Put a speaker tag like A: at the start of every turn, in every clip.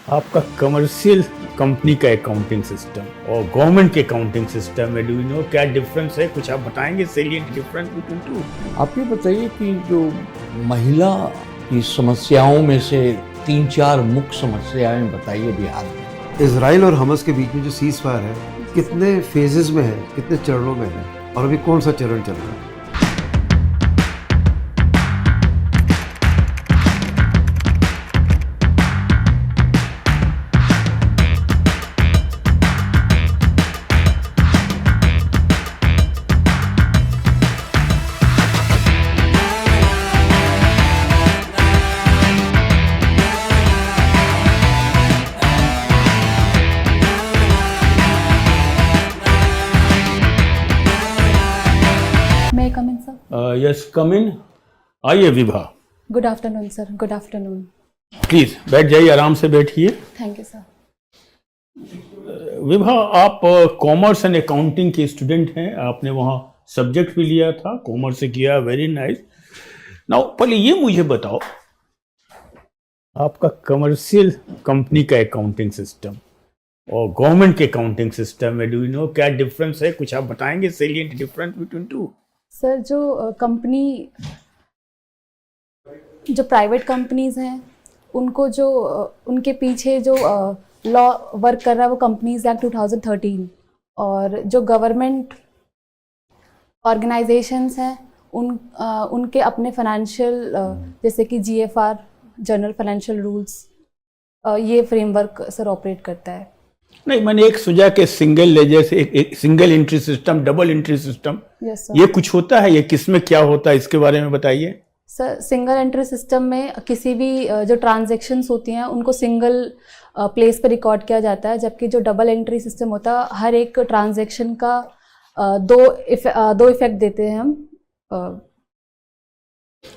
A: आपका commercial company का accounting system और गवर्नमेंट के अकाउंटिंग सिस्टम में डू यू नो क्या डिफरेंस है? कुछ आप बताएंगे सेलिएंट डिफरेंस बिटवीन टू?
B: आप ये बताइए कि जो महिला की समस्याओं में से 3-4 मुख्य समस्याएं बताइए बिहार में।
C: इजराइल और हमस के बीच में जो सीज फायर है कितने फेजेस में है, कितने चरणों में है और अभी कौन सा चरण चल रहा है?
D: May I come in, sir?
A: Yes come in. आइए Vibha,
D: Good afternoon, sir. Good afternoon.
A: Please बैठ जाइए, आराम से बैठिए।
D: Thank you, sir.
A: विभा, आप कॉमर्स एंड अकाउंटिंग के स्टूडेंट हैं, आपने वहाँ सब्जेक्ट भी लिया था, कॉमर्स से किया, वेरी नाइस। नाउ पहले ये मुझे बताओ, आपका कमर्शियल कंपनी का अकाउंटिंग सिस्टम और गवर्नमेंट के अकाउंटिंग सिस्टम में डू यू नो क्या डिफरेंस है? कुछ आप बताएंगे salient difference between two?
D: Sir जो कंपनी जो प्राइवेट कंपनीज हैं उनको जो उनके पीछे जो लॉ वर्क कर रहा है वो कंपनीज एक्ट 2013, और जो गवर्नमेंट ऑर्गेनाइजेशंस हैं उनके अपने फाइनेंशियल जैसे कि GFR, जनरल फाइनेंशियल रूल्स, ये फ्रेमवर्क सर ऑपरेट करता है।
A: नहीं, मैंने एक सुझा के सिंगल लेजर से एक single entry system, double entry system,
D: yes sir.
A: ये कुछ होता है, ये किसमें क्या होता है, इसके बारे में बताइए।
D: सर सिंगल एंट्री सिस्टम में किसी भी जो ट्रांजैक्शंस होती हैं उनको सिंगल प्लेस पे रिकॉर्ड किया जाता है, जबकि जो डबल एंट्री सिस्टम होता है हर एक ट्रांजैक्शन का दो इफेक्ट देते हैं हम।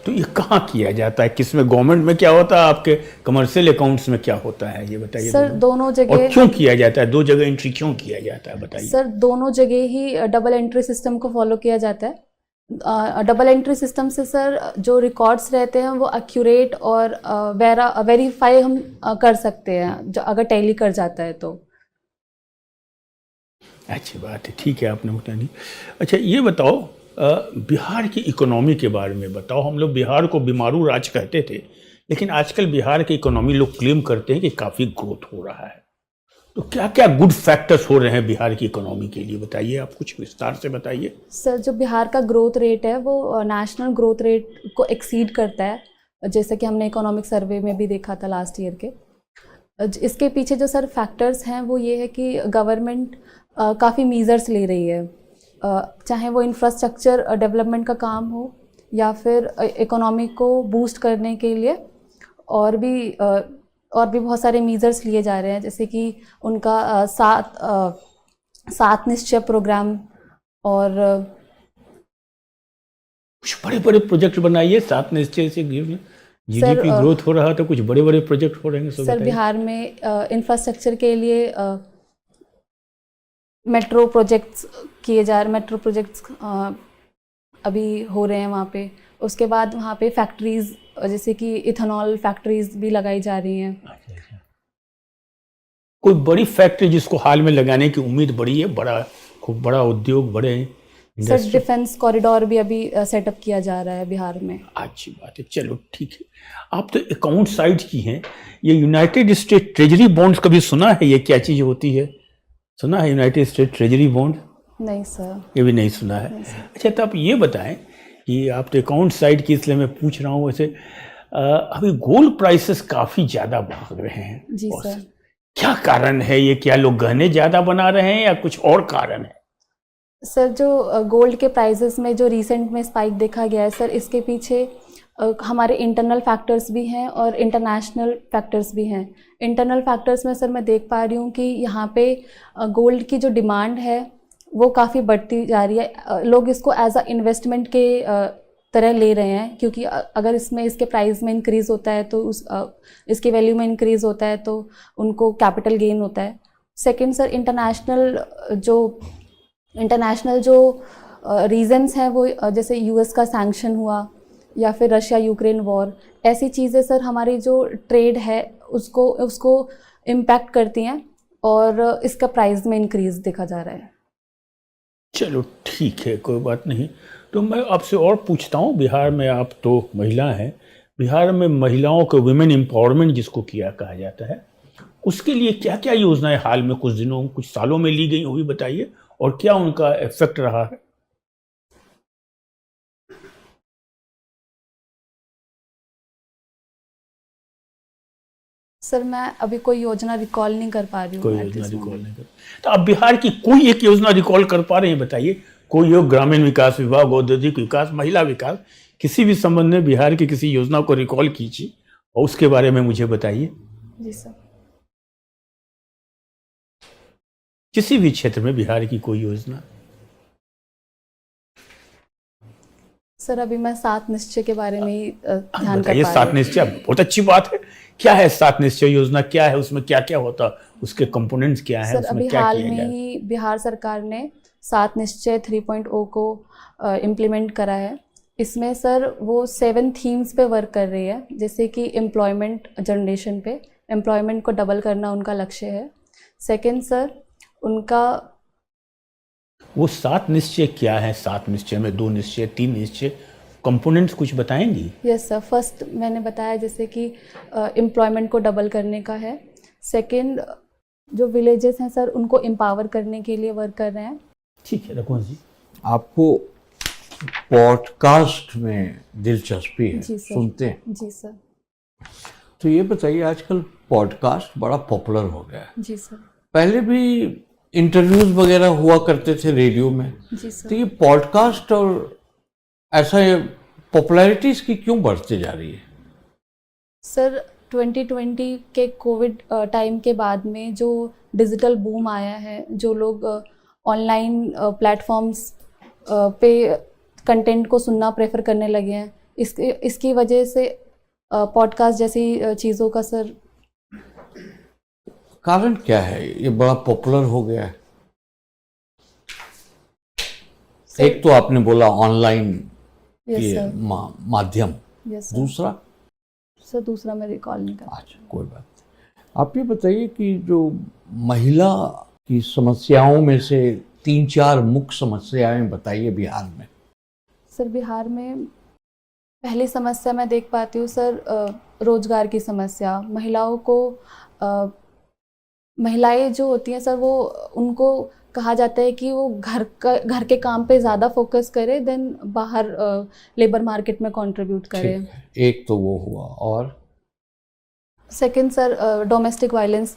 A: तो ये कहाँ किया जाता है, किसमें? गवर्नमेंट में क्या होता है, आपके कमर्शियल अकाउंट्स में क्या होता है, ये बताइए।
D: सर दोनों
A: और
D: जगह।
A: क्यों किया जाता है, दो जगह एंट्री क्यों किया जाता है, बताइए।
D: सर दोनों जगह ही डबल एंट्री सिस्टम को फॉलो किया जाता है। डबल एंट्री सिस्टम से सर जो रिकॉर्ड्स रहते हैं वो एक्यूरेट और वेरीफाई हम कर सकते हैं, जो अगर टैली कर जाता है तो।
A: अच्छी बात है, ठीक है, आपने बता दी। अच्छा ये बताओ, बिहार की इकोनॉमी के बारे में बताओ। हम लोग बिहार को बीमारू राज्य कहते थे, लेकिन आजकल बिहार की इकोनॉमी लोग क्लेम करते हैं कि काफ़ी ग्रोथ हो रहा है। तो क्या क्या गुड फैक्टर्स हो रहे हैं बिहार की इकोनॉमी के लिए, बताइए, आप कुछ विस्तार से बताइए।
D: सर जो बिहार का ग्रोथ रेट है वो नेशनल ग्रोथ रेट को एक्सीड करता है, जैसे कि हमने इकोनॉमिक सर्वे में भी देखा था लास्ट ईयर के। इसके पीछे जो सर फैक्टर्स हैं वो ये है कि गवर्नमेंट काफ़ी मीजर्स ले रही है, चाहे वो इंफ्रास्ट्रक्चर डेवलपमेंट का काम हो या फिर इकोनॉमी को बूस्ट करने के लिए और भी बहुत सारे मीजर्स लिए जा रहे हैं, जैसे कि उनका सात निश्चय प्रोग्राम और
A: कुछ बड़े बड़े प्रोजेक्ट बनाइए। सात निश्चय से जीडीपी ग्रोथ हो रहा है, तो कुछ बड़े बड़े प्रोजेक्ट हो रहे हैं
D: सर बिहार में इंफ्रास्ट्रक्चर के लिए मेट्रो प्रोजेक्ट्स किए जा रहे, मेट्रो प्रोजेक्ट्स अभी हो रहे हैं वहाँ पे। उसके बाद वहाँ पे फैक्ट्रीज जैसे कि इथेनॉल फैक्ट्रीज भी लगाई जा रही हैं।
A: अच्छा। कोई बड़ी फैक्ट्री जिसको हाल में लगाने की उम्मीद बड़ी है, बड़ा खूब बड़ा उद्योग, बड़े
D: सर डिफेंस कॉरिडोर भी अभी सेटअप किया जा रहा है बिहार में।
A: अच्छी बात है, चलो ठीक है। आप तो अकाउंट साइड की हैं, ये यूनाइटेड स्टेट ट्रेजरी बॉन्ड्स कभी सुना है? ये क्या चीज़ होती है, सुना है यूनाइटेड स्टेट ट्रेजरी बॉन्ड?
D: नहीं सर,
A: ये भी नहीं सुना है। अच्छा, तो आप ये बताएं कि आप तो अकाउंट साइड की, इसलिए मैं पूछ रहा हूँ। वैसे अभी गोल्ड प्राइसेस काफ़ी ज़्यादा बढ़ रहे हैं।
D: जी सर।
A: क्या कारण है ये? क्या लोग गहने ज़्यादा बना रहे हैं या कुछ और कारण है?
D: सर जो गोल्ड के प्राइसेस में जो रिसेंट में स्पाइक देखा गया है सर, इसके पीछे हमारे इंटरनल फैक्टर्स भी हैं और इंटरनेशनल फैक्टर्स भी हैं। इंटरनल फैक्टर्स में सर मैं देख पा रही हूँ कि यहाँ पे गोल्ड की जो डिमांड है वो काफ़ी बढ़ती जा रही है। लोग इसको एज अ इन्वेस्टमेंट के तरह ले रहे हैं, क्योंकि अगर इसमें इसके प्राइस में इंक्रीज़ होता है तो इसके वैल्यू में इंक्रीज़ होता है तो उनको कैपिटल गेन होता है। सेकंड सर, इंटरनेशनल जो रीजंस हैं वो जैसे यूएस का सैंक्शन हुआ, या फिर रशिया यूक्रेन वॉर, ऐसी चीज़ें सर हमारी जो ट्रेड है उसको उसको इम्पैक्ट करती हैं और इसका प्राइस में इंक्रीज देखा जा रहा है।
A: चलो ठीक है, कोई बात नहीं। तो मैं आपसे और पूछता हूँ, बिहार में आप तो महिला हैं, बिहार में महिलाओं को वुमेन एम्पावरमेंट जिसको किया कहा जाता है, उसके लिए क्या क्या योजनाएं हाल में कुछ दिनों कुछ सालों में ली गई, वो भी बताइए, और क्या उनका इफेक्ट रहा है।
D: सर मैं अभी कोई योजना रिकॉल नहीं कर पा रही हूँ।
A: कोई योजना रिकॉल नहीं कर, तो आप बिहार की कोई एक योजना रिकॉल कर पा रहे हैं, बताइए। कोई योग, ग्रामीण विकास विभाग, औद्योगिक विकास, महिला विकास, किसी भी संबंध में बिहार की किसी योजना को रिकॉल कीजिए और उसके बारे में मुझे बताइए।
D: जी सर।
A: किसी भी क्षेत्र में बिहार की कोई योजना।
D: सर अभी मैं 7 निश्चय के बारे में ही ध्यान कर
A: बताइए।
D: पा रही
A: 7
D: हूँ।
A: निश्चय बहुत अच्छी बात है। क्या है 7 निश्चय योजना, क्या है उसमें, क्या क्या होता, उसके कंपोनेंट्स क्या है,
D: सर
A: उसमें
D: अभी
A: क्या
D: हाल
A: किया
D: में
A: गया?
D: ही बिहार सरकार ने 7 निश्चय 3.0 को इम्प्लीमेंट करा है। इसमें सर वो 7 थीम्स पे वर्क कर रही है, जैसे कि एम्प्लॉयमेंट जनरेशन पे, एम्प्लॉयमेंट को डबल करना उनका लक्ष्य है। सेकंड सर उनका
A: वो 7 निश्चय क्या है? 7 निश्चय में 2 निश्चय, 3 निश्चय, कंपोनेंट्स कुछ बताएंगी?
D: यस सर, फर्स्ट मैंने बताया जैसे कि एम्प्लॉयमेंट को डबल करने का है। सेकंड जो विलेजेस हैं सर उनको एम्पावर करने के लिए वर्क कर रहे हैं।
A: ठीक है रघुवंश जी।
B: आपको पॉडकास्ट में दिलचस्पी है,
D: जी सर।
B: सुनते हैं?
D: जी सर।
B: तो ये बताइए, आजकल पॉडकास्ट बड़ा पॉपुलर हो गया है।
D: जी सर।
B: पहले भी इंटरव्यूज वगैरह हुआ करते थे रेडियो में,
D: जी
B: तो
D: सर।
B: ये पॉडकास्ट और ऐसा पॉपुलैरिटी इसकी क्यों बढ़ती जा रही है?
D: सर 2020 के कोविड टाइम के बाद में जो डिजिटल बूम आया है, जो लोग ऑनलाइन प्लेटफॉर्म्स पे कंटेंट को सुनना प्रेफर करने लगे हैं, इसकी वजह से पॉडकास्ट जैसी चीज़ों का सर
B: कारण क्या है ये बड़ा पॉपुलर हो गया है? एक तो आपने बोला ऑनलाइन
D: यस
B: ये
D: सर।
B: माध्यम,
D: यस सर।
B: दूसरा?
D: सर दूसरा मैं रिकॉल नहीं कर।
B: अच्छा कोई बात नहीं। आप ये बताइए कि जो महिला की समस्याओं में से 3-4 मुख्य समस्याएं बताइए बिहार में।
D: सर बिहार में पहली समस्या मैं देख पाती हूँ सर रोजगार की समस्या। महिलाओं को महिलाएं जो होती हैं सर, वो उनको कहा जाता है कि वो घर के काम पे ज़्यादा फोकस करे देन बाहर लेबर मार्केट में कंट्रीब्यूट करे।
B: ठीक है, एक तो वो हुआ, और?
D: Second sir domestic violence.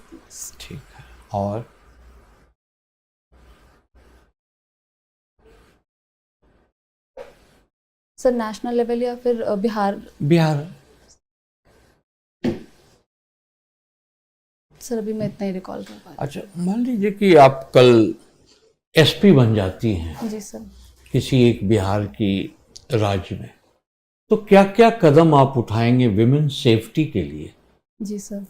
B: ठीक है, और?
D: सर नेशनल लेवल या फिर बिहार?
B: बिहार।
D: सर अभी मैं इतना ही रिकॉल कर पा
B: अच्छा, मान लीजिए कि आप कल एसपी बन जाती हैं
D: रही। जी सर।
B: किसी एक बिहार की राज्य में, तो क्या क्या कदम आप उठाएंगे विमेन सेफ्टी के लिए?
D: जी सर।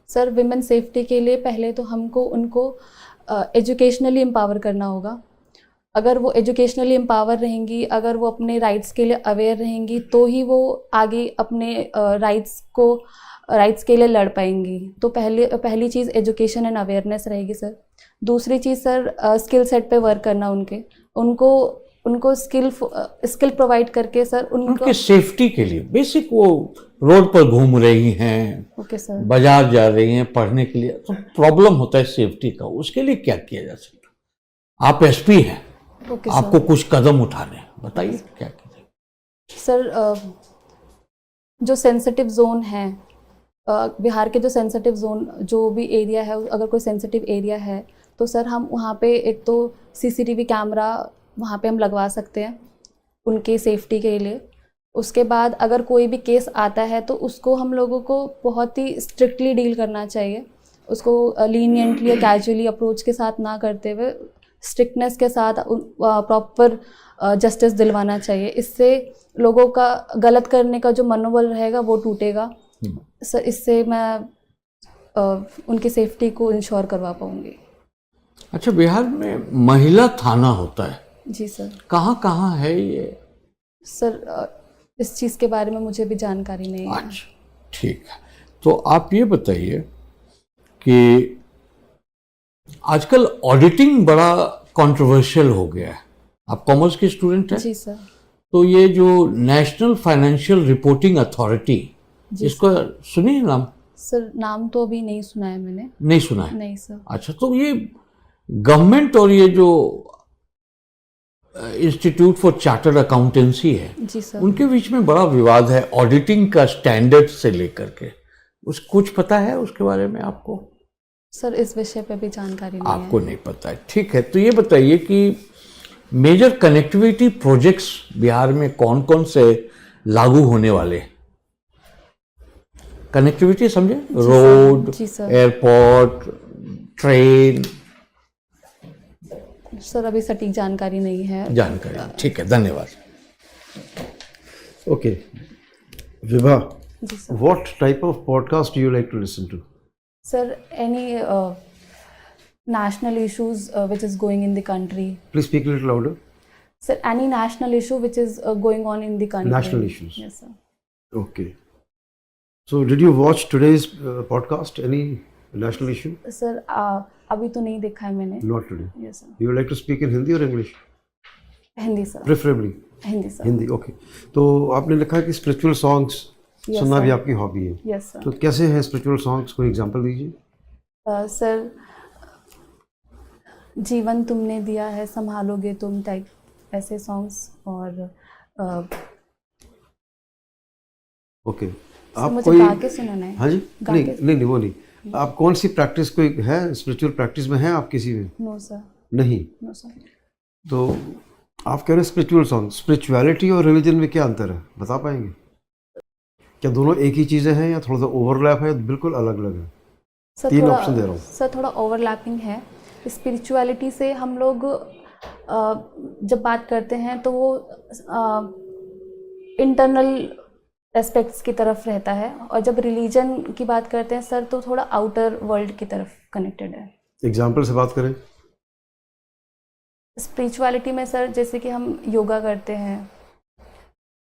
D: सर विमेन सेफ्टी के लिए पहले तो हमको उनको एजुकेशनली एम्पावर करना होगा। अगर वो एजुकेशनली एम्पावर रहेंगी, अगर वो अपने राइट्स के लिए अवेयर रहेंगी, तो ही वो आगे अपने राइट्स के लिए लड़ पाएंगी। तो पहली चीज़ एजुकेशन एंड अवेयरनेस रहेगी सर। दूसरी चीज़ सर स्किल सेट पे वर्क करना, उनको स्किल प्रोवाइड करके सर
B: उनके सेफ्टी के लिए बेसिक, वो रोड पर घूम रही हैं,
D: ओके सर,
B: बाजार जा रही हैं पढ़ने के लिए, तो प्रॉब्लम होता है सेफ्टी का, उसके लिए क्या किया जा सकता? आप एसपी हैं,
D: ओके
B: आपको
D: सर।
B: कुछ कदम उठाने हैं, बताइए क्या कीजिए?
D: सर जो सेंसिटिव जोन है, बिहार के जो सेंसिटिव जोन, जो भी एरिया है, अगर कोई सेंसिटिव एरिया है तो सर हम वहाँ पे एक तो सीसीटीवी कैमरा वहाँ पे हम लगवा सकते हैं उनके सेफ्टी के लिए। उसके बाद अगर कोई भी केस आता है तो उसको हम लोगों को बहुत ही स्ट्रिक्टली डील करना चाहिए, उसको लीनियंटली या कैजुअली अप्रोच के साथ ना करते हुए स्ट्रिक्टनेस के साथ प्रॉपर जस्टिस दिलवाना चाहिए। इससे लोगों का गलत करने का जो मनोबल रहेगा वो टूटेगा। सर इससे मैं उनकी सेफ्टी को इंश्योर करवा पाऊँगी।
B: अच्छा, बिहार में महिला थाना होता है,
D: जी सर।
B: कहाँ कहाँ है ये?
D: सर इस चीज़ के बारे में मुझे भी जानकारी नहीं है।
B: अच्छा, ठीक है। तो आप ये बताइए कि आजकल ऑडिटिंग बड़ा कंट्रोवर्शियल हो गया है। आप कॉमर्स के स्टूडेंट हैं,
D: जी सर।
B: तो ये जो नेशनल फाइनेंशियल रिपोर्टिंग अथॉरिटी,
D: जी
B: इसको सुनिए नाम?
D: सर नाम तो अभी नहीं सुना है मैंने।
B: नहीं सुना है?
D: नहीं सर।
B: अच्छा, तो ये गवर्नमेंट और ये जो इंस्टीट्यूट फॉर चार्टर्ड अकाउंटेंसी है,
D: जी सर।
B: उनके बीच में बड़ा विवाद है ऑडिटिंग का स्टैंडर्ड से लेकर के। उस कुछ पता है उसके बारे में आपको?
D: सर इस विषय पे भी जानकारी नहीं
B: आपको नहीं पता है, ठीक है। तो ये बताइए कि मेजर कनेक्टिविटी प्रोजेक्ट्स बिहार में कौन कौन से लागू होने वाले? कनेक्टिविटी समझे? रोड,
D: जी सर।
B: Airport, train.
D: सर अभी सटीक जानकारी नहीं है।
B: जानकारी, ठीक है, धन्यवाद।
C: ओके विभा,
D: जी sir.
C: what type of podcast do you like to listen to?
D: Sir any national issues which is going in the country.
C: Please speak a little louder.
D: Sir, any national issue which is going on in the country.
C: National issues.
D: Yes, sir.
C: Okay. So did you watch today's podcast? Any national issue?
D: Sir, अभी तो नहीं देखा है मैंने.
C: Not today.
D: Yes, sir.
C: You would like to speak in Hindi or English?
D: Hindi sir.
C: Preferably.
D: Hindi sir.
C: Hindi, okay. तो आपने लिखा है कि स्पिरिचुअल सॉन्ग्स
D: Yes,
C: सुनना
D: sir.
C: भी आपकी हॉबी है।
D: Yes, sir.
C: तो कैसे हैं स्पिरिचुअल सॉन्ग्स, कोई एग्जांपल दीजिए।
D: सर जीवन तुमने दिया है संभालोगे तुम टाइप ऐसे सॉन्ग्स और
C: ओके।
D: सर
C: आप
D: मुझे
C: कोई
D: गा के सुनाना है.
C: हाँ जी,
D: गा
C: नहीं
D: के-
C: नहीं नहीं, वो नहीं। आप कौन सी प्रैक्टिस कोई है, स्पिरिचुअल प्रैक्टिस में है आप किसी में?
D: No sir.
C: नहीं।
D: No sir.
C: तो आप कह रहे हैं स्पिरिचुअल सॉन्ग, स्पिरिचुअलिटी और रिलीजन में क्या अंतर है, बता पाएंगे? क्या दोनों एक ही चीज़ें हैं या थोड़ा सा ओवरलैप है, बिल्कुल अलग अलग है?
D: सर
C: तीन
D: थोड़ा
C: ऑप्शन दे रहा हूँ।
D: सर थोड़ा ओवरलैपिंग है. स्पिरिचुअलिटी से हम लोग जब बात करते हैं तो वो इंटरनल एस्पेक्ट्स की तरफ रहता है, और जब रिलीजन की बात करते हैं सर तो थोड़ा आउटर वर्ल्ड की तरफ कनेक्टेड है.
C: एग्जाम्पल से बात करें।
D: स्पिरिचुअलिटी में सर जैसे कि हम योगा करते हैं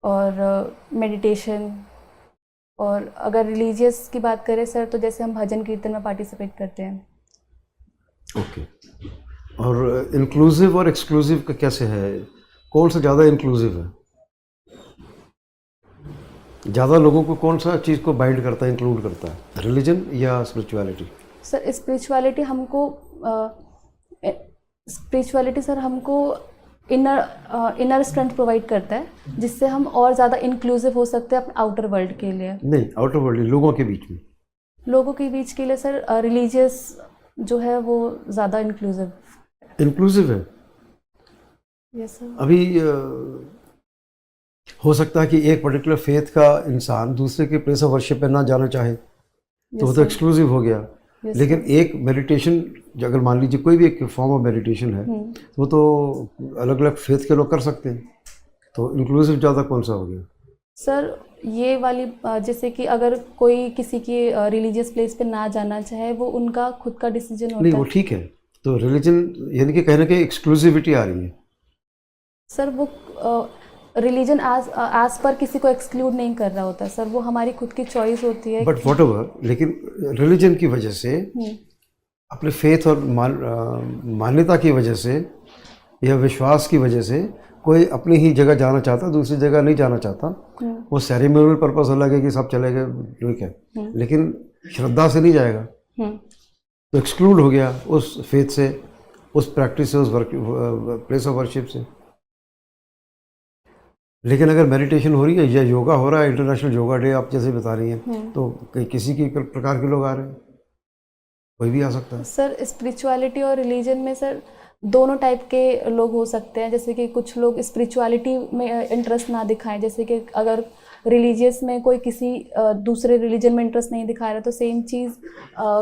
D: और मेडिटेशन, और अगर रिलीजियस की बात करें सर तो जैसे हम भजन कीर्तन में पार्टिसिपेट करते हैं.
C: ओके। और इंक्लूसिव और एक्सक्लूसिव का कैसे है, कौन सा ज़्यादा इंक्लूसिव है? ज़्यादा लोगों को कौन सा चीज़ को बाइंड करता है, इंक्लूड करता है, रिलीजन या स्पिरिचुअलिटी?
D: सर स्पिरिचुअलिटी सर हमको इनर स्ट्रेंथ प्रोवाइड करता है, जिससे हम और ज़्यादा इंक्लूसिव हो सकते हैं अपने आउटर वर्ल्ड के लिए.
C: नहीं, आउटर वर्ल्ड, लोगों के बीच में।
D: लोगों के बीच के लिए सर रिलीजियस जो है वो ज़्यादा
C: इंक्लूसिव है।
D: Yes sir.
C: अभी हो सकता है कि एक पर्टिकुलर फेथ का इंसान दूसरे के प्लेस ऑफ वर्शिप पे ना जाना चाहे, तो वो तो एक्सक्लूसिव हो गया। लेकिन एक मेडिटेशन, अगर मान लीजिए कोई भी एक फॉर्म ऑफ मेडिटेशन है, वो तो अलग अलग फेथ के लोग कर सकते हैं, तो इंक्लूसिव ज़्यादा कौन सा हो गया?
D: सर ये वाली जैसे कि अगर कोई किसी की रिलीजियस प्लेस पे ना जाना चाहे, वो उनका खुद का डिसीजन होता
C: नहीं,
D: है.
C: वो ठीक है। तो रिलीजन यानी कि कहने के एक्सक्लूसिविटी आ रही है।
D: सर वो रिलीजन आज पर किसी को एक्सक्लूड नहीं कर रहा होता सर, वो हमारी खुद की चॉइस होती है.
C: बट वॉट एवर, लेकिन रिलीजन की वजह से, अपने फेथ और मान्यता की वजह से या विश्वास की वजह से कोई अपनी ही जगह जाना चाहता, दूसरी जगह नहीं जाना चाहता। वो सेरेमोनियल पर्पस अलग है कि सब चले गए, ठीक है, लेकिन श्रद्धा से नहीं जाएगा, तो एक्सक्लूड हो गया उस फेथ से, उस प्रैक्टिस से, उस प्लेस ऑफ वर्शिप से। लेकिन अगर मेडिटेशन हो रही है या योगा हो रहा है, इंटरनेशनल योगा डे आप जैसे बता रही हैं, तो किसी की प्रकार के लोग आ रहे हैं, कोई भी आ सकता है।
D: सर स्पिरिचुअलिटी और रिलीजन में सर दोनों टाइप के लोग हो सकते हैं। जैसे कि कुछ लोग स्पिरिचुअलिटी में इंटरेस्ट ना दिखाएं, जैसे कि अगर रिलीजियस में कोई किसी दूसरे रिलीजन में इंटरेस्ट नहीं दिखा रहा, तो सेम चीज़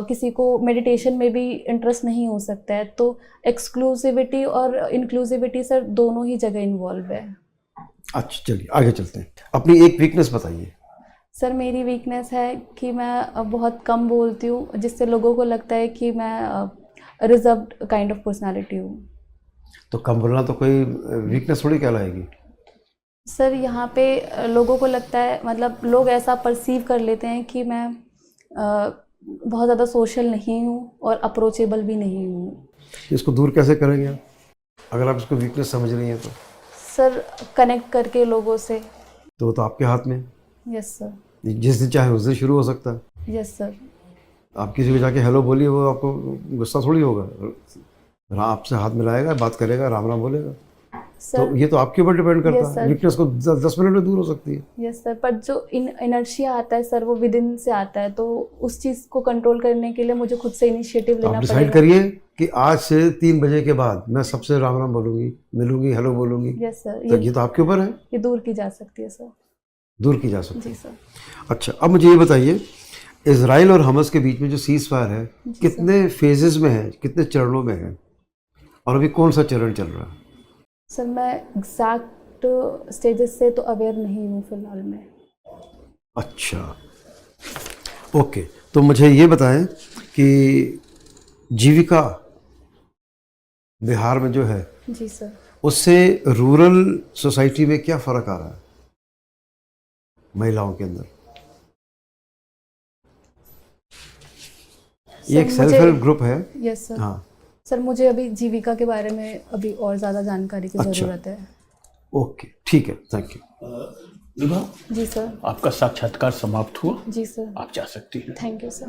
D: किसी को मेडिटेशन में भी इंटरेस्ट नहीं हो सकता है। तो एक्सक्लूसिविटी और इंक्लूसिविटी सर दोनों ही जगह इन्वॉल्व है।
C: अच्छा, चलिए आगे चलते हैं। अपनी एक वीकनेस बताइए।
D: सर मेरी वीकनेस है कि मैं बहुत कम बोलती हूँ, जिससे लोगों को लगता है कि मैं रिजर्व्ड काइंड ऑफ पर्सनालिटी हूँ।
C: तो कम बोलना तो कोई वीकनेस थोड़ी कहलाएगी।
D: सर यहाँ पे लोगों को लगता है, मतलब लोग ऐसा परसीव कर लेते हैं कि मैं बहुत ज़्यादा सोशल नहीं हूँ और अप्रोचेबल भी नहीं हूँ।
C: इसको दूर कैसे करेंगे आप, अगर आप इसको वीकनेस समझ रही हैं तो?
D: सर कनेक्ट करके लोगों से।
C: तो वो तो आपके हाथ में है।
D: Yes sir.
C: जिस दिन चाहे उस दिन शुरू हो सकता है।
D: Yes sir.
C: आप किसी को जाके हेलो बोलिए, वो आपको गुस्सा थोड़ी होगा, आपसे हाथ मिलाएगा, बात करेगा, राम राम बोलेगा।
D: सर
C: तो ये तो आपके ऊपर डिपेंड करता
D: Yes,
C: है।
D: sir.
C: वीकनेस को 10 मिनट में दूर हो सकती है।
D: यस सर, पर जो इनर्शिया आता है सर, वो विद इन से आता है, तो उस चीज़ को कंट्रोल करने के लिए मुझे खुद से इनिशिएटिव
C: तो
D: लेना
C: आप डिसाइड
D: पड़ेगा।
C: करिए कि आज से 3 बजे के बाद मैं सबसे राम राम बोलूंगी, मिलूंगी, हेलो बोलूंगी।
D: यस सर,
C: तो ये तो आपके ऊपर है,
D: ये दूर की जा सकती है सर।
C: दूर की जा सकती है।
D: जी सर।
C: अच्छा, अब मुझे ये बताइए, इजराइल और हमास के बीच में जो सीज फायर है, कितने फेजेस में है, कितने चरणों में है, और अभी कौन सा चरण चल रहा है?
D: सर मैं एग्जैक्ट स्टेजेस से तो अवेयर नहीं हूँ फिलहाल में।
C: अच्छा, ओके। तो मुझे ये बताएं कि जीविका बिहार में जो है,
D: जी सर।
C: उससे रूरल सोसाइटी में क्या फ़र्क आ रहा है महिलाओं के अंदर? ये एक सेल्फ हेल्प ग्रुप है।
D: Yes sir.
C: हाँ,
D: सर मुझे अभी जीविका के बारे में अभी और ज़्यादा जानकारी की ज़रूरत है।
C: ओके, ठीक है, थैंक यू।
A: विभा,
D: जी सर।
A: आपका साक्षात्कार समाप्त हुआ,
D: जी सर।
A: आप जा सकती हैं।
D: Thank you sir.